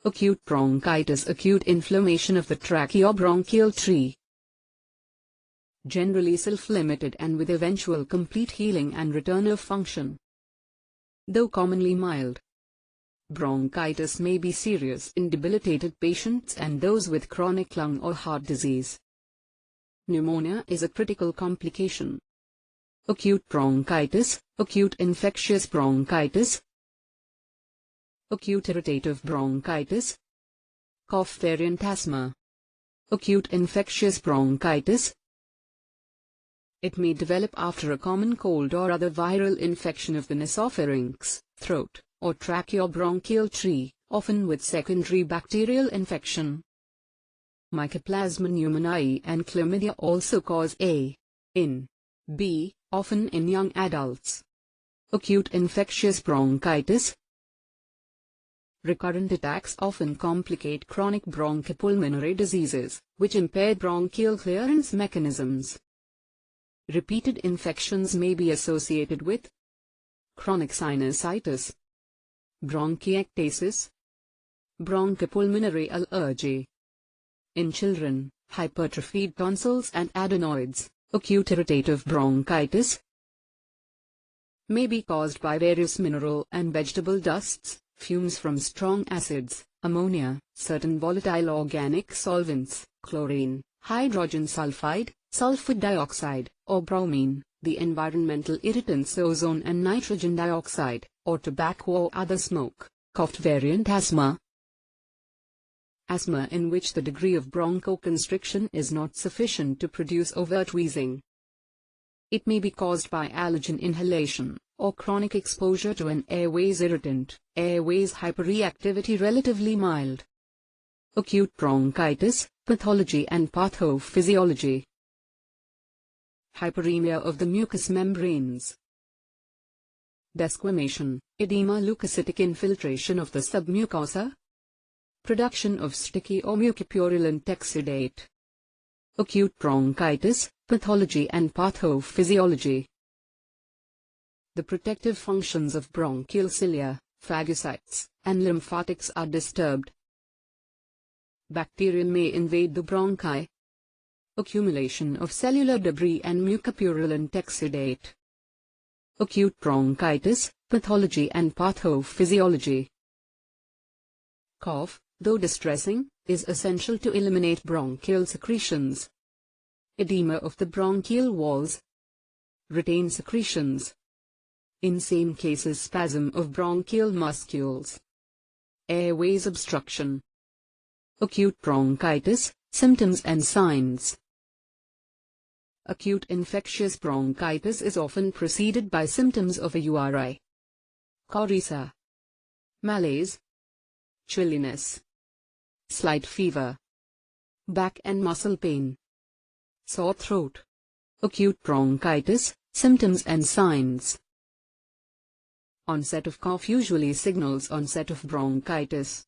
Acute bronchitis, acute inflammation of the tracheobronchial tree. Generally self-limited and with eventual complete healing and return of function. Though commonly mild, bronchitis may be serious in debilitated patients and those with chronic lung or heart disease. Pneumonia is a critical complication. Acute bronchitis, acute infectious bronchitis, acute irritative bronchitis, cough variant asthma, acute infectious bronchitis. It may develop after a common cold or other viral infection of the nasopharynx, throat, or tracheobronchial tree, often with secondary bacterial infection. Mycoplasma pneumoniae and chlamydia also cause A. in B, often in young adults. Acute infectious bronchitis. Recurrent attacks often complicate chronic bronchopulmonary diseases, which impair bronchial clearance mechanisms. Repeated infections may be associated with chronic sinusitis, bronchiectasis, bronchopulmonary allergy. In children, hypertrophied tonsils and adenoids. Acute irritative bronchitis may be caused by various mineral and vegetable dusts, fumes from strong acids, ammonia, certain volatile organic solvents, chlorine, hydrogen sulfide, sulfur dioxide, or bromine, the environmental irritants ozone and nitrogen dioxide, or tobacco or other smoke. Cough variant asthma. Asthma in which the degree of bronchoconstriction is not sufficient to produce overt wheezing. It may be caused by allergen inhalation, or chronic exposure to an airways irritant. Airways hyperreactivity relatively mild. Acute bronchitis, pathology and pathophysiology. Hyperemia of the mucous membranes. Desquamation, edema, leukocytic infiltration of the submucosa. Production of sticky or mucopurulent exudate. Acute bronchitis, pathology and pathophysiology. The protective functions of bronchial cilia, phagocytes, and lymphatics are disturbed. Bacteria may invade the bronchi. Accumulation of cellular debris and mucopurulent exudate. Acute bronchitis, pathology and pathophysiology. Cough, though distressing, is essential to eliminate bronchial secretions. Edema of the bronchial walls. Retain secretions. In some cases spasm of bronchial muscles. Airways obstruction. Acute bronchitis, symptoms and signs. Acute infectious bronchitis is often preceded by symptoms of a URI. Coryza. Malaise. Chilliness. Slight fever. Back and muscle pain. Sore throat. Acute bronchitis, symptoms and signs. Onset of cough usually signals onset of bronchitis.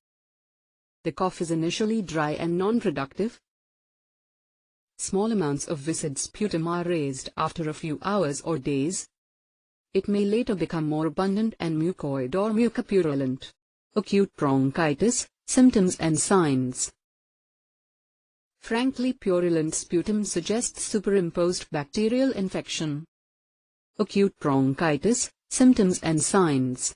The cough is initially dry and non-productive. Small amounts of viscid sputum are raised after a few hours or days. It may later become more abundant and mucoid or mucopurulent. Acute bronchitis, symptoms and signs. Frankly purulent sputum suggests superimposed bacterial infection. Acute bronchitis, symptoms and signs.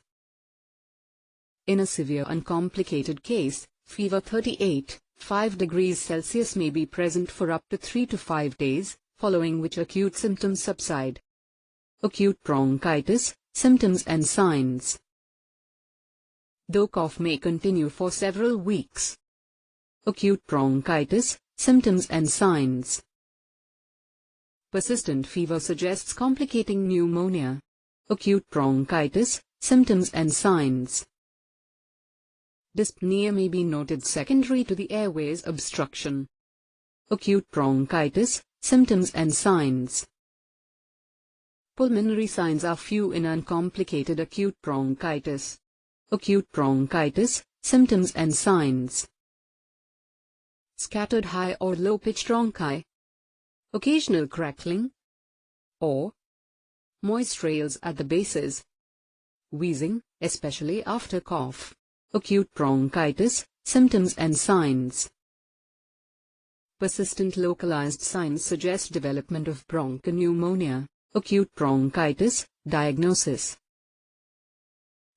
In a severe uncomplicated case, fever 38.5 degrees Celsius may be present for up to 3 to 5 days, following which acute symptoms subside. Acute bronchitis, symptoms and signs. Though cough may continue for several weeks. Acute bronchitis, symptoms and signs. Persistent fever suggests complicating pneumonia. Acute bronchitis, symptoms and signs. Dyspnea may be noted secondary to the airways obstruction. Acute bronchitis, symptoms and signs. Pulmonary signs are few in uncomplicated acute bronchitis. Acute bronchitis, symptoms and signs. Scattered high or low-pitched bronchi. Occasional crackling. Or moist trails at the bases. Wheezing, especially after cough. Acute bronchitis, Symptoms and signs. Persistent localized signs suggest development of bronchopneumonia, acute bronchitis. Diagnosis.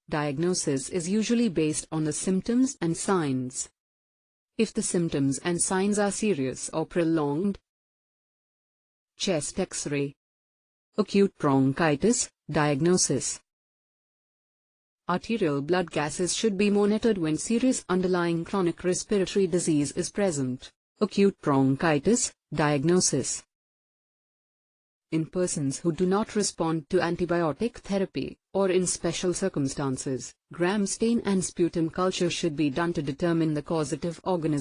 Diagnosis is usually based on the symptoms and signs. If the symptoms and signs are serious or prolonged, chest X-ray. Acute bronchitis. Diagnosis. Arterial blood gases should be monitored when serious underlying chronic respiratory disease is present. Acute bronchitis. Diagnosis. In persons who do not respond to antibiotic therapy, or in special circumstances, gram stain and sputum culture should be done to determine the causative organism.